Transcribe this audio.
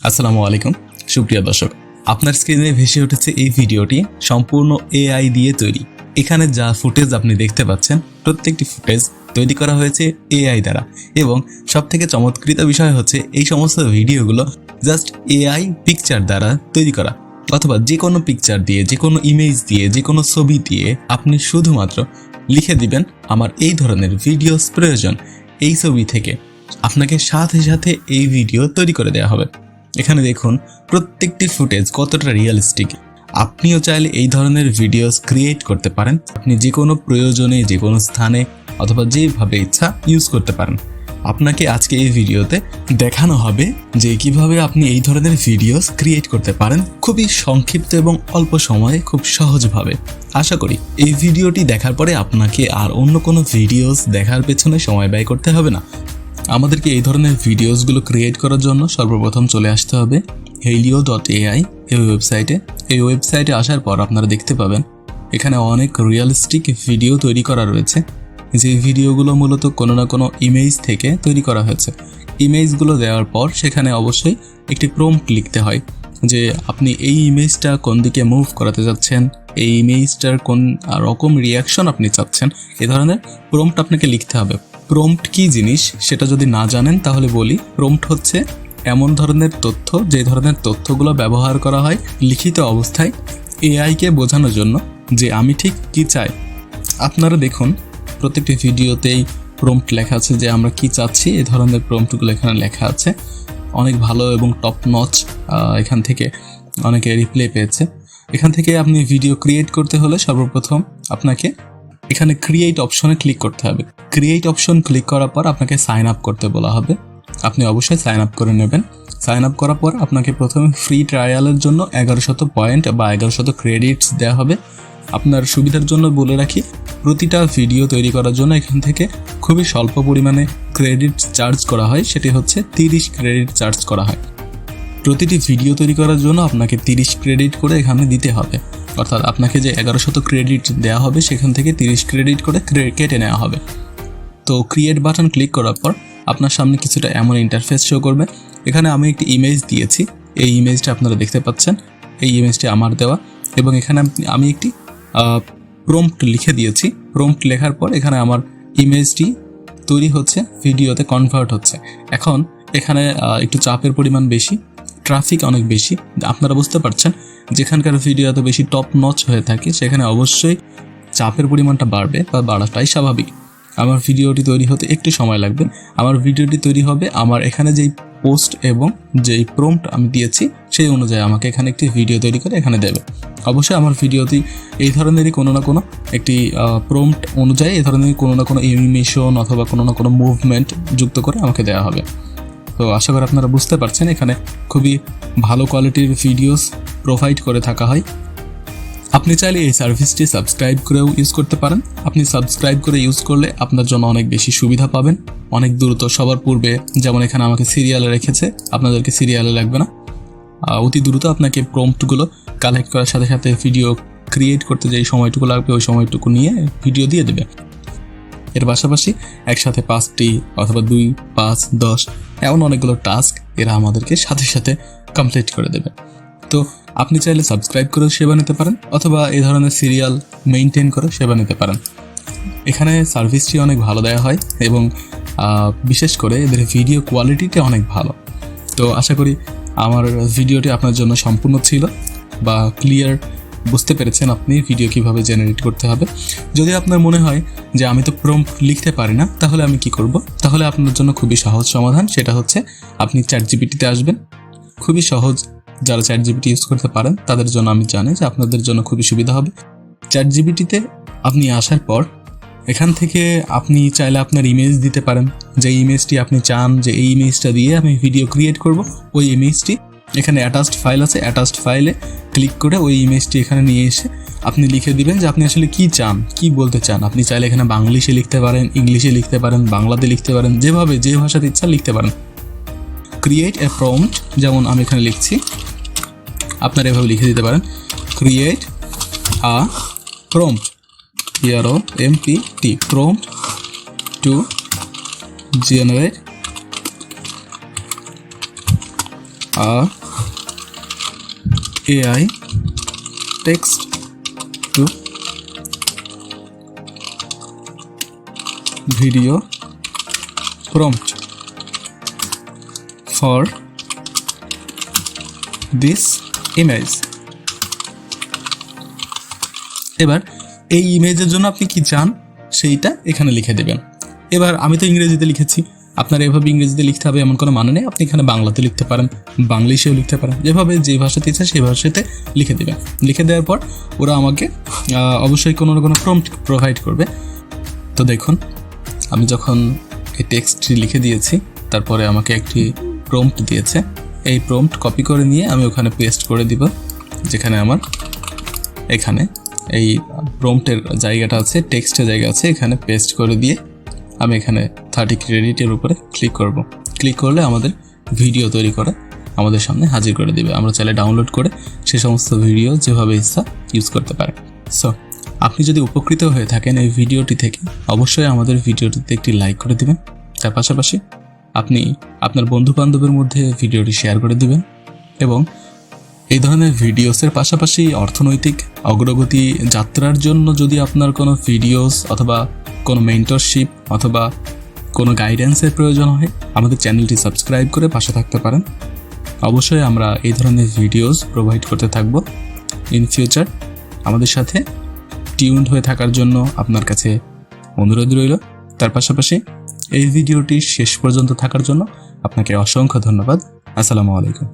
আসসালামু আলাইকুম সুপ্রিয় দর্শক, আপনার স্ক্রিনে ভেসে উঠেছে এই ভিডিওটি সম্পূর্ণ এআই দিয়ে তৈরি। এখানে যা ফুটেজ আপনি দেখতে পাচ্ছেন প্রত্যেকটি ফুটেজ তৈরি করা হয়েছে এআই দ্বারা, এবং সবথেকে চমৎকৃত বিষয় হচ্ছে এই সমস্ত ভিডিওগুলো জাস্ট এআই পিকচার দ্বারা তৈরি করা, অথবা যে কোনো পিকচার দিয়ে, যে কোনো ইমেজ দিয়ে, যে কোনো ছবি দিয়ে আপনি শুধুমাত্র লিখে দিবেন আমার এই ধরনের ভিডিওস প্রয়োজন, এই ছবি থেকে আপনাকে সাথে সাথে এই ভিডিও তৈরি করে দেওয়া হবে। এখানে দেখুন প্রত্যেকটি ফুটেজ কতটা রিয়েলিস্টিক। আপনিও চাইলে এই ধরনের ভিডিওস ক্রিয়েট করতে পারেন, আপনি যে কোনো প্রয়োজনে, যে কোনো স্থানে অথবা যেভাবে ইচ্ছা ইউজ করতে পারেন। আপনাকে আজকে এই ভিডিওতে দেখানো হবে যে কিভাবে আপনি এই ধরনের ভিডিওস ক্রিয়েট করতে পারেন খুবই সংক্ষিপ্ত এবং অল্প সময়ে, খুব সহজভাবে। আশা করি এই ভিডিওটি দেখার পরে আপনাকে আর অন্য কোনো ভিডিওস দেখার পেছনে সময় ব্যয় করতে হবে না। আমাদেরকে এই ধরনের ভিডিওসগুলো ক্রিয়েট করার জন্য সর্বপ্রথম চলে আসতে হবে helio.ai এই ওয়েবসাইটে। এই ওয়েবসাইটে আসার পর আপনারা দেখতে পাবেন এখানে অনেক রিয়েলিস্টিক ভিডিও তৈরি করা রয়েছে, যে ভিডিওগুলো মূলত কোনো না কোনো ইমেজ থেকে তৈরি করা হয়েছে। ইমেজগুলো দেওয়ার পর সেখানে অবশ্যই একটি প্রম্পট লিখতে হয় যে আপনি এই ইমেজটা কোন দিকে মুভ করাতে যাচ্ছেন, এই ইমেজটার কোন রকম রিয়াকশন আপনি চাচ্ছেন, এ ধরনের প্রম্পট আপনাকে লিখতে হবে। প্রম্পট কি জিনিস সেটা যদি না জানেন তাহলে বলি, প্রম্পট হচ্ছে এমন ধরনের তথ্য যে ধরনের তথ্যগুলো ব্যবহার করা হয় লিখিত অবস্থায় এআইকে বোঝানোর জন্য যে আমি ঠিক কি চাই। আপনারা দেখুন প্রত্যেকটি ভিডিওতেই প্রম্পট লেখা আছে যে আমরা কি চাচ্ছি, এই ধরনের প্রম্পটগুলো এখানে লেখা আছে। অনেক ভালো এবং টপ নচ এখান থেকে অনেকে রিপ্লাই পেয়েছে। এখান থেকে আপনি ভিডিও ক্রিয়েট করতে হলে সর্বপ্রথম আপনাকে এখানে ক্রিয়েট অপশনে ক্লিক করতে হবে। ক্রিয়েট অপশন ক্লিক করার পর আপনাকে সাইন আপ করতে বলা হবে। আপনি অবশ্যই সাইন আপ করে নেবেন। সাইন আপ করার পর আপনাকে প্রথমে ফ্রি ট্রায়ালের জন্য 1100 পয়েন্ট বা 1100 ক্রেডিটস দেওয়া হবে। আপনার সুবিধার জন্য বলে রাখি, প্রতিটা ভিডিও তৈরি করার জন্য এখান থেকে খুবই স্বল্প পরিমাণে ক্রেডিট চার্জ করা হয়, সেটি হচ্ছে 30 ক্রেডিট চার্জ করা হয়। প্রতিটি ভিডিও তৈরি করার জন্য আপনাকে 30 ক্রেডিট করে এখানে দিতে হবে, অর্থাৎ আপনাকে যে 1100 ক্রেডিট দেওয়া হবে সেখান থেকে 30 ক্রেডিট করে কেটে নেওয়া হবে। তো ক্রিয়েট বাটন ক্লিক করার পর আপনার সামনে কিছুটা এমন ইন্টারফেস শো করবে। এখানে আমি একটি ইমেজ দিয়েছি, এই ইমেজটা আপনারা দেখতে পাচ্ছেন, এই ইমেজটি আমার দেওয়া, এবং এখানে আমি একটি প্রম্পট লিখে দিয়েছি। প্রম্পট লেখার পর এখানে আমার ইমেজটি তৈরি হচ্ছে, ভিডিওতে কনভার্ট হচ্ছে। এখন এখানে একটু চাপের পরিমাণ বেশি, ট্রাফিক অনেক বেশি। আপনারা বুঝতে পারছেন যেখানকার ভিডিও এত বেশি টপ নচ হয়ে থাকে সেখানে অবশ্যই চাপের পরিমাণটা বাড়বে বা বাড়াটাই স্বাভাবিক। আমার ভিডিওটি তৈরি হতে একটু সময় লাগবে। আমার ভিডিওটি তৈরি হবে আমার এখানে যেই পোস্ট এবং যেই প্রম্পট আমি দিয়েছি সেই অনুযায়ী আমাকে এখানে একটি ভিডিও তৈরি করে এখানে দেবে। অবশ্যই আমার ভিডিওটি এই ধরনেরই কোনো না কোনো একটি প্রম্পট অনুযায়ী এই ধরনের কোনো না কোনো অ্যানিমেশন অথবা কোনো না কোনো মুভমেন্ট যুক্ত করে আমাকে দেওয়া হবে। তো আশা করি আপনারা বুঝতে পারছেন এখানে খুবই ভালো কোয়ালিটির ভিডিওস প্রোভাইড করে থাকা হয়। আপনি চাইলে এই সার্ভিসটি সাবস্ক্রাইব করেও ইউজ করতে পারেন। আপনি সাবস্ক্রাইব করে ইউজ করলে আপনার জন্য অনেক বেশি সুবিধা পাবেন, অনেক দ্রুত, সবার পূর্বে। যেমন এখানে আমাকে সিরিয়ালে রেখেছে, আপনাদেরকে সিরিয়ালে লাগবে না। অতি দ্রুত আপনাকে প্রম্পটগুলো কালেক্ট করার সাথে সাথে ভিডিও ক্রিয়েট করতে যেই সময়টুকু লাগবে ওই সময়টুকু নিয়ে ভিডিও দিয়ে দেবে। এর পাশাপাশি একসাথে 5টি অথবা 2, 5, 10 এমন অনেকগুলো টাস্ক এরা আমাদেরকে সাথে সাথে কমপ্লিট করে দেবে। তো আপনি চাইলে সাবস্ক্রাইব করেও সেবা নিতে পারেন, অথবা এই ধরনের সিরিয়াল মেনটেন করে সেবা নিতে পারেন। এখানে সার্ভিসটি অনেক ভালো দেওয়া হয় এবং বিশেষ করে এদের ভিডিও কোয়ালিটিটা অনেক ভালো। তো আশা করি আমার ভিডিওটি আপনার জন্য সম্পূর্ণ ছিল বা ক্লিয়ার বুঝতে পেরেছেন আপনি ভিডিও কিভাবে জেনারেট করতে হবে। যদি আপনার মনে হয় যে আমি তো প্রম্পট লিখতে পারি না, তাহলে আমি কি করব? তাহলে আপনার জন্য খুবই সহজ সমাধান, সেটা হচ্ছে আপনি চ্যাটজিপিটিতে আসবেন। খুবই সহজ, যারা চ্যাটজিপিটি ইউজ করতে পারেন তাদের জন্য আমি জানি যে আপনাদের জন্য খুবই সুবিধা হবে। চ্যাটজিপিটিতে আপনি আসার পর এখান থেকে আপনি চাইলে আপনার ইমেজ দিতে পারেন, যে ইমেজটি আপনি চান যে এই ইমেজটা দিয়ে আমি ভিডিও ক্রিয়েট করব, ওই ইমেজটি এখানে অ্যাটাচড ফাইল আছে, অ্যাটাচড ফাইলে ক্লিক করে ওই ইমেজটি এখানে নিয়ে এসে আপনি লিখে দিবেন যে আপনি আসলে কি চান, কি বলতে চান। আপনি চাইলে এখানে বাংলিশে লিখতে পারেন, ইংলিশে লিখতে পারেন, বাংলাতে লিখতে পারেন, যেভাবে যে ভাষাতে ইচ্ছা লিখতে পারেন। ক্রিয়েট এ প্রম্পট, যেমন আমি এখানে লিখছি, আপনারা এভাবে লিখে দিতে পারেন create a prompt, PROMPT, prompt to generate AI text to video prompt for this image. এবার এই ইমেজের জন্য আপনি কি চান সেইটা এখানে লিখে দেবেন। এবার আমি তো ইংরেজিতে লিখেছি, আপনার এভাবে ইংরেজিতে লিখতে হবে এমন কোনো মানে নেই। আপনি এখানে বাংলাতে লিখতে পারেন, বাংলিশেও লিখতে পারেন, যেভাবে যে ভাষাতে ইচ্ছা সেই ভাষাতে লিখে দেবেন। লিখে দেওয়ার পর ওরা আমাকে অবশ্যই কোনো না কোনো প্রম্পট প্রোভাইড করবে। তো দেখুন, আমি যখন এই টেক্সটটি লিখে দিয়েছি, তারপরে আমাকে একটি প্রম্পট দিয়েছে। এই প্রম্পট কপি করে নিয়ে আমি ওখানে পেস্ট করে দিব, যেখানে আমার এখানে এই প্রম্পটের জায়গাটা আছে, টেক্সটের জায়গা আছে, এখানে পেস্ট করে দিয়ে আমি এখানে 30 ক্রেডিটের উপরে ক্লিক করব। ক্লিক করলে আমাদের ভিডিও তৈরি করে আমাদের সামনে হাজির করে দিবে। আমরা চাইলে ডাউনলোড করে সে সমস্ত ভিডিও যেভাবে ইচ্ছা ইউজ করতে পারি। সো আপনি যদি উপকৃত হয়ে থাকেন এই ভিডিওটি থেকে, অবশ্যই আমাদের ভিডিওটিতে একটি লাইক করে দিবেন। তার পাশাপাশি আপনি আপনার বন্ধুবান্ধবের মধ্যে ভিডিওটি শেয়ার করে দিবেন। এবং এই ধরনের ভিডিওসের পাশাপাশি অর্থনৈতিক অগ্রগতি যাত্রার জন্য যদি আপনার কোনো ভিডিওস অথবা কোনো মেন্টরশিপ অথবা কোনো গাইডেন্সের প্রয়োজন হয়, আমাদের চ্যানেলটি সাবস্ক্রাইব করে পাশে থাকতে পারেন। অবশ্যই আমরা এই ধরনের ভিডিওস প্রোভাইড করতে থাকব ইন ফিউচার। আমাদের সাথে টিউনড হয়ে থাকার জন্য আপনার কাছে অনুরোধ রইল। তার পাশাপাশি এই ভিডিওটি শেষ পর্যন্ত থাকার জন্য আপনাকে অসংখ্য ধন্যবাদ। আসসালামু আলাইকুম।